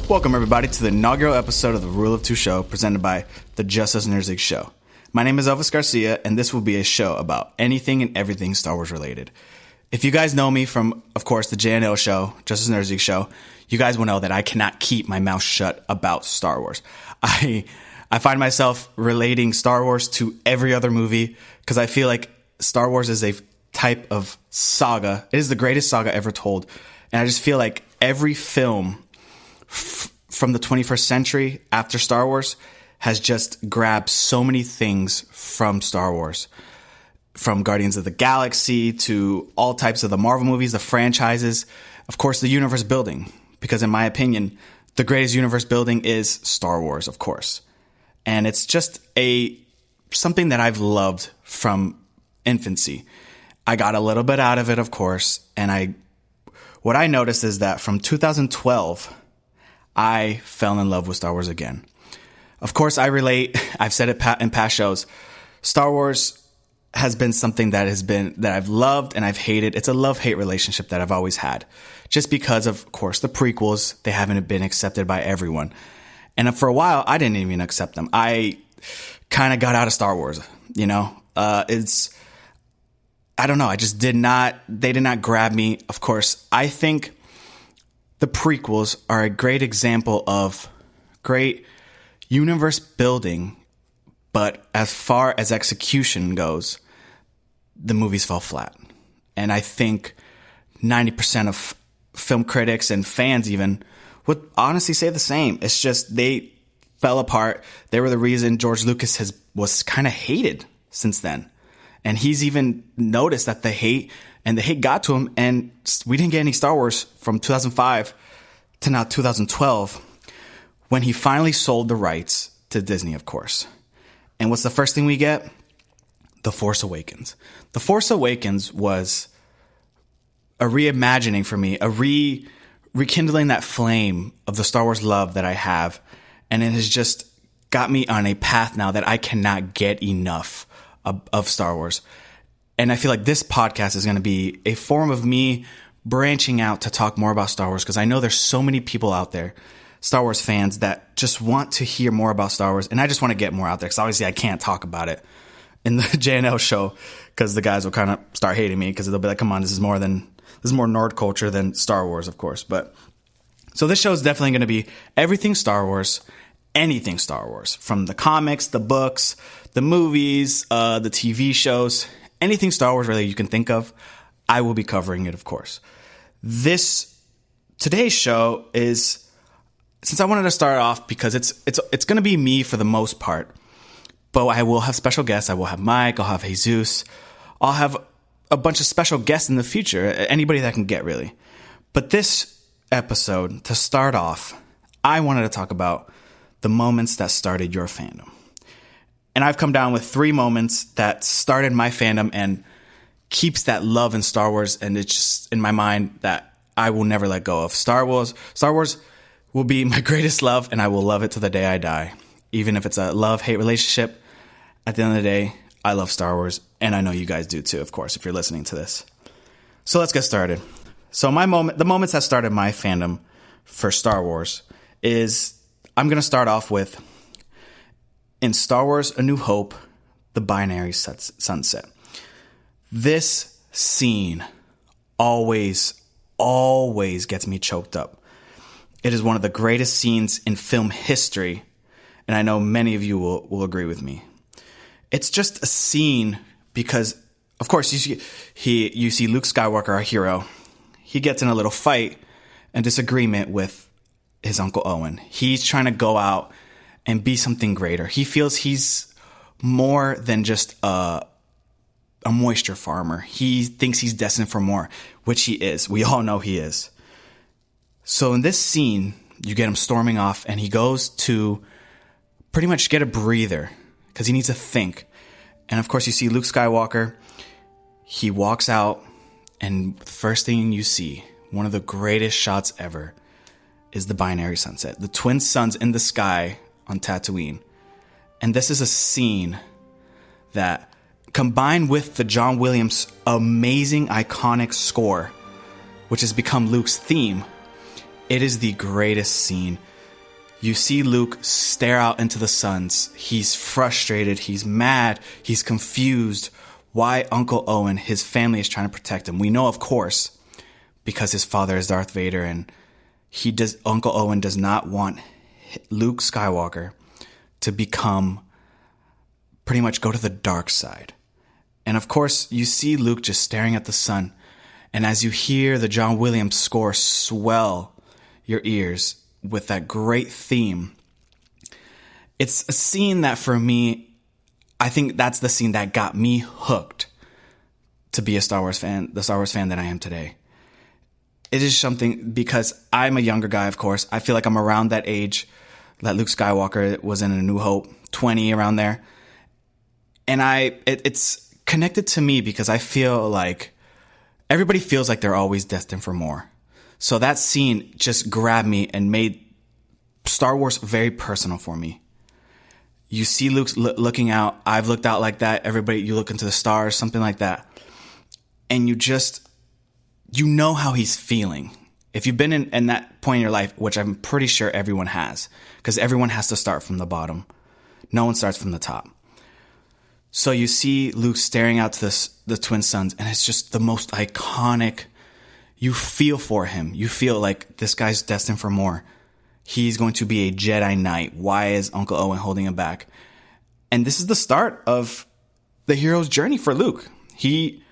Welcome, everybody, to the inaugural episode of the Rule of Two Show, presented by the Justus Nerds League Show. My name is Elvis Garcia, and this will be a show about anything and everything Star Wars related. If you guys know me from, of course, the JNL show, Justus Nerds League Show, you guys will know that I cannot keep my mouth shut about Star Wars. I find myself relating Star Wars to every other movie because I feel like Star Wars is a type of saga. It is the greatest saga ever told. And I just feel like every film from the 21st century after Star Wars has just grabbed so many things from Star Wars. From Guardians of the Galaxy to all types of the Marvel movies, the franchises, of course, the universe building. Because in my opinion, the greatest universe building is Star Wars, of course. And it's just something that I've loved from infancy. I got a little bit out of it, of course, and what I noticed is that from 2012, I fell in love with Star Wars again. Of course, I relate. I've said it in past shows. Star Wars has been something that I've loved and I've hated. It's a love-hate relationship that I've always had. Just because, of course, the prequels, they haven't been accepted by everyone. And for a while, I didn't even accept them. I kind of got out of Star Wars, you know? I don't know. They did not grab me. Of course, I think the prequels are a great example of great universe building, but as far as execution goes, the movies fell flat. And I think 90% of film critics and fans even would honestly say the same. It's just they fell apart. They were the reason George Lucas was kind of hated since then. And he's even noticed that the hate got to him, and we didn't get any Star Wars from 2005 to now 2012 when he finally sold the rights to Disney, of course. And what's the first thing we get? The Force Awakens. The Force Awakens was a reimagining for me, rekindling that flame of the Star Wars love that I have. And it has just got me on a path now that I cannot get enough of Star Wars. And I feel like this podcast is going to be a form of me branching out to talk more about Star Wars, because I know there's so many people out there, Star Wars fans, that just want to hear more about Star Wars. And I just want to get more out there, because obviously I can't talk about it in the JNL show, because the guys will kind of start hating me, because they'll be like, come on, this is more nerd culture than Star Wars, of course. But so this show is definitely going to be everything Star Wars, anything Star Wars, from the comics, the books, the movies, the TV shows, anything Star Wars really you can think of, I will be covering it, of course. Today's show is, since I wanted to start off, because it's going to be me for the most part, but I will have special guests. I will have Mike, I'll have Jesus, I'll have a bunch of special guests in the future, anybody that I can get, really. But this episode, to start off, I wanted to talk about the moments that started your fandom. And I've come down with 3 moments that started my fandom and keeps that love in Star Wars, and it's just in my mind that I will never let go of. Star Wars will be my greatest love, and I will love it to the day I die. Even if it's a love-hate relationship, at the end of the day, I love Star Wars, and I know you guys do too, of course, if you're listening to this. So let's get started. So the moments that started my fandom for Star Wars is, I'm going to start off with, in Star Wars A New Hope, the binary sunset. This scene always gets me choked up. It is one of the greatest scenes in film history, and I know many of you will agree with me. It's just a scene because, of course, you see Luke Skywalker, our hero. He gets in a little fight and disagreement with his Uncle Owen. He's trying to go out and be something greater. He feels he's more than just a moisture farmer. He thinks he's destined for more, which he is. We all know he is. So in this scene, you get him storming off, and he goes to pretty much get a breather because he needs to think. And of course, you see Luke Skywalker. He walks out, and the first thing you see, one of the greatest shots ever, is the binary sunset. The twin suns in the sky on Tatooine. And this is a scene that, combined with the John Williams' amazing, iconic score, which has become Luke's theme, it is the greatest scene. You see Luke stare out into the suns. He's frustrated. He's mad. He's confused. Why Uncle Owen, his family, is trying to protect him. We know, of course, because his father is Darth Vader, and Uncle Owen does not want Luke Skywalker to pretty much go to the dark side. And of course, you see Luke just staring at the sun. And as you hear the John Williams score swell your ears with that great theme, it's a scene that for me, I think that's the scene that got me hooked to be a Star Wars fan, the Star Wars fan that I am today. It is something, because I'm a younger guy, of course. I feel like I'm around that age that Luke Skywalker was in A New Hope, 20, around there. And it's connected to me because I feel like everybody feels like they're always destined for more. So that scene just grabbed me and made Star Wars very personal for me. You see Luke looking out. I've looked out like that. Everybody, you look into the stars, something like that. And you know how he's feeling. If you've been in that point in your life, which I'm pretty sure everyone has, because everyone has to start from the bottom. No one starts from the top. So you see Luke staring out to the twin suns, and it's just the most iconic. You feel for him. You feel like this guy's destined for more. He's going to be a Jedi Knight. Why is Uncle Owen holding him back? And this is the start of the hero's journey for Luke. He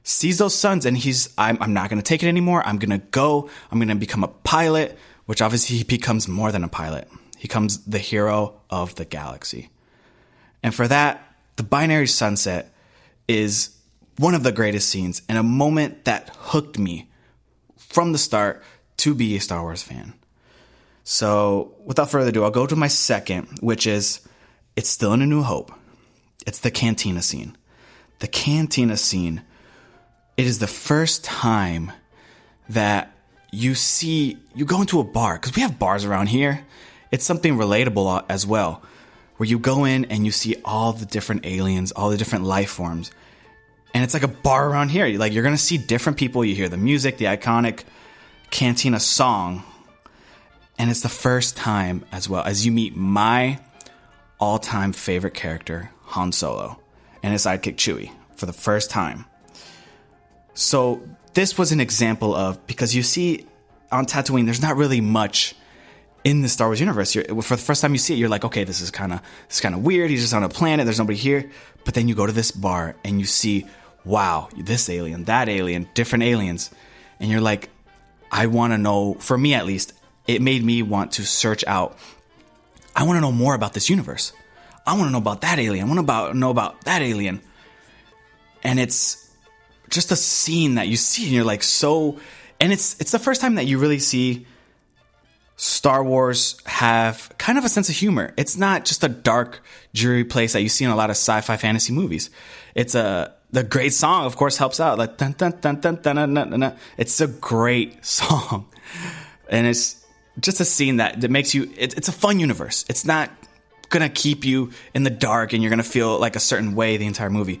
sees those suns and I'm not going to take it anymore. I'm going to go. I'm going to become a pilot, which obviously he becomes more than a pilot. He becomes the hero of the galaxy. And for that, the binary sunset is one of the greatest scenes and a moment that hooked me from the start to be a Star Wars fan. So without further ado, I'll go to my second, which is, it's still in A New Hope. It's the cantina scene. The cantina scene, it is the first time that you go into a bar, because we have bars around here. It's something relatable as well, where you go in and you see all the different aliens, all the different life forms. And it's like a bar around here. You're going to see different people. You hear the music, the iconic cantina song. And it's the first time as well as you meet my all-time favorite character, Han Solo, and his sidekick Chewie for the first time. So this was an example of, because you see on Tatooine, there's not really much in the Star Wars universe. For the first time you see it, you're like, okay, this is kind of weird. He's just on a planet. There's nobody here. But then you go to this bar and you see, wow, this alien, that alien, different aliens. And you're like, I want to know, for me at least, it made me want to search out. I want to know more about this universe. I want to know about that alien. I want to know about that alien. And it's just a scene that you see and you're like, and it's the first time that you really see Star Wars have kind of a sense of humor. It's not just a dark, dreary place that you see in a lot of sci-fi fantasy movies. The great song, of course, helps out. Like, dun, dun, dun, dun, dun, dun, dun, dun. It's a great song. And it's just a scene that makes you, it's a fun universe. It's not going to keep you in the dark and you're going to feel like a certain way the entire movie.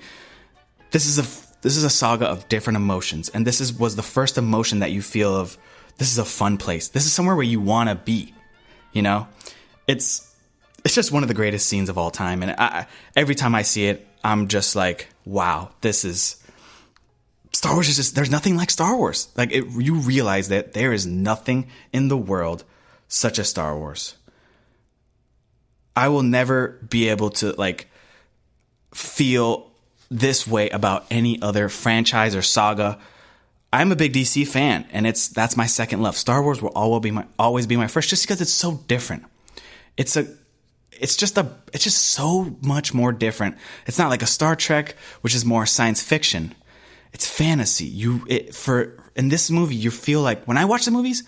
This is a saga of different emotions. And was the first emotion that you feel of, this is a fun place. This is somewhere where you want to be, you know? It's just one of the greatest scenes of all time. And every time I see it, I'm just like, wow, Star Wars is just, there's nothing like Star Wars. Like, you realize that there is nothing in the world such as Star Wars. I will never be able to, feel this way about any other franchise or saga. I'm a big DC fan, and that's my second love. Star Wars will always be my first, just because it's so different. It's just so much more different. It's not like a Star Trek, which is more science fiction. It's fantasy. In this movie, you feel like, when I watch the movies,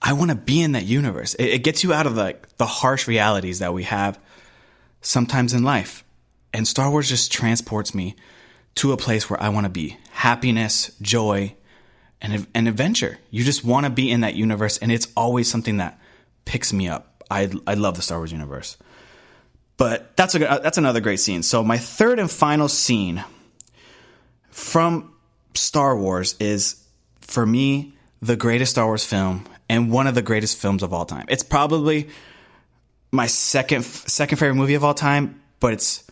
I want to be in that universe. It gets you out of the harsh realities that we have sometimes in life. And Star Wars just transports me to a place where I want to be. Happiness, joy, and adventure. You just want to be in that universe, and it's always something that picks me up. I love the Star Wars universe. But that's another great scene. So my third and final scene from Star Wars is, for me, the greatest Star Wars film and one of the greatest films of all time. It's probably my second favorite movie of all time, but it's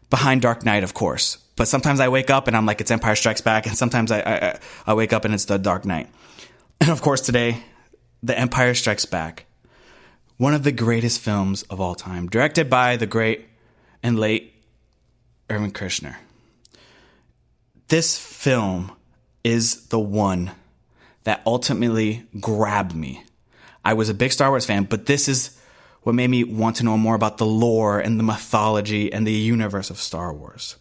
behind Dark Knight, of course. But sometimes I wake up and I'm like, it's Empire Strikes Back, and sometimes I wake up and it's The Dark Knight. And of course today, The Empire Strikes Back, one of the greatest films of all time, directed by the great and late Irvin Kershner. This film is the one that ultimately grabbed me. I was a big Star Wars fan, but this is what made me want to know more about the lore and the mythology and the universe of Star Wars.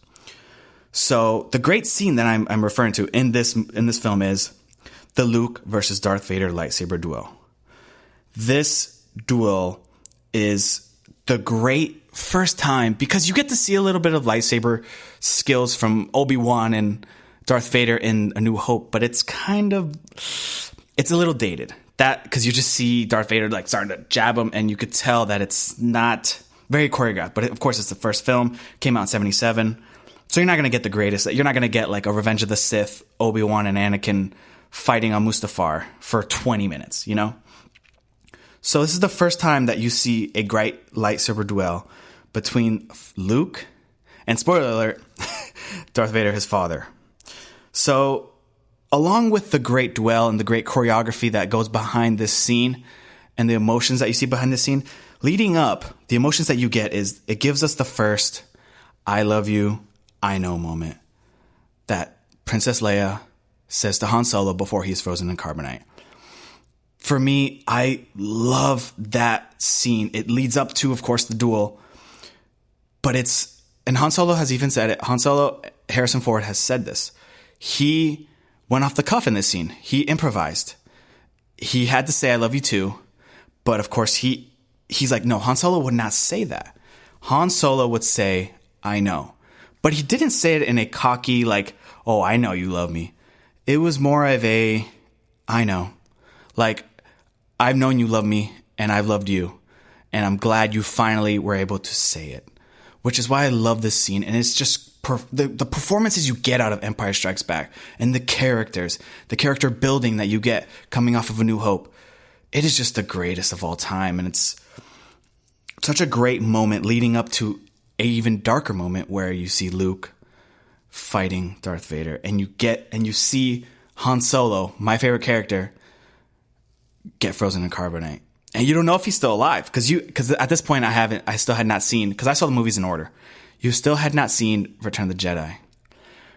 So the great scene that I'm referring to in this film is the Luke versus Darth Vader lightsaber duel. This duel is the great first time because you get to see a little bit of lightsaber skills from Obi-Wan and Darth Vader in A New Hope, but it's a little dated. That because you just see Darth Vader like starting to jab him, and you could tell that it's not very choreographed. But of course, it's the first film, came out in 1977, so you're not going to get the greatest. You're not going to get like a Revenge of the Sith, Obi-Wan and Anakin fighting on Mustafar for 20 minutes, you know? So this is the first time that you see a great lightsaber duel between Luke and, spoiler alert, Darth Vader, his father. So along with the great duel and the great choreography that goes behind this scene and the emotions that you see behind this scene, leading up, the emotions that you get is it gives us the first I love you, I know moment that Princess Leia says to Han Solo before he's frozen in carbonite. For me, I love that scene. It leads up to, of course, the duel, but and Han Solo has even said it. Harrison Ford has said this. He went off the cuff in this scene. He improvised. He had to say, I love you too. But of course, he's like, no, Han Solo would not say that. Han Solo would say, I know. But he didn't say it in a cocky, like, oh, I know you love me. It was more of a, I know. Like, I've known you love me, and I've loved you. And I'm glad you finally were able to say it. Which is why I love this scene. And it's just the performances you get out of Empire Strikes Back and the characters, the character building that you get coming off of A New Hope. It is just the greatest of all time. And it's such a great moment leading up to an even darker moment where you see Luke fighting Darth Vader. And you see Han Solo, my favorite character, get frozen in carbonite. And you don't know if he's still alive because at this point I still had not seen, because I saw the movies in order. You still had not seen Return of the Jedi.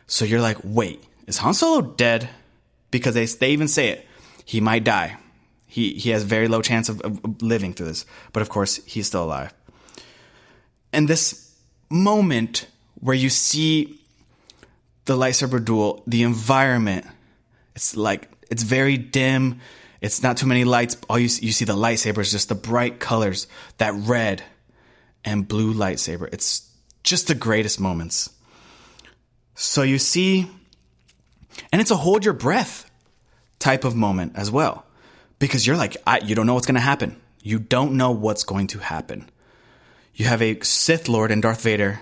So you're like, wait, is Han Solo dead? Because they even say it. He might die. He has very low chance of living through this. But of course, he's still alive. And this moment where you see the lightsaber duel, the environment, it's very dim. It's not too many lights. All you see the lightsabers, just the bright colors, that red and blue lightsaber. It's just the greatest moments. So you see, and it's a hold your breath type of moment as well, because you're like, you don't know what's going to happen. You don't know what's going to happen. You have a Sith Lord in Darth Vader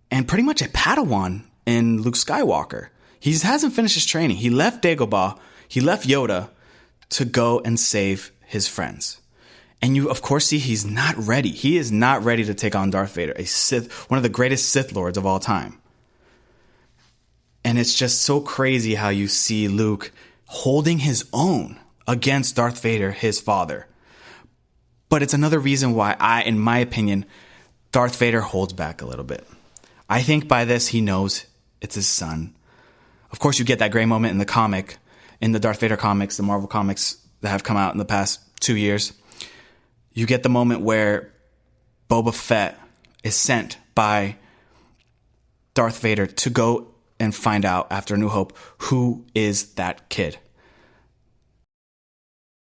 and pretty much a Padawan in Luke Skywalker. He hasn't finished his training. He left Dagobah. He left Yoda to go and save his friends. And you, of course, see he's not ready. He is not ready to take on Darth Vader, a Sith, one of the greatest Sith Lords of all time. And it's just so crazy how you see Luke holding his own against Darth Vader, his father. But it's another reason why in my opinion, Darth Vader holds back a little bit. I think by this, he knows it's his son. Of course, you get that gray moment in the Darth Vader comics, the Marvel comics that have come out in the past 2 years. You get the moment where Boba Fett is sent by Darth Vader to go and find out after A New Hope who is that kid.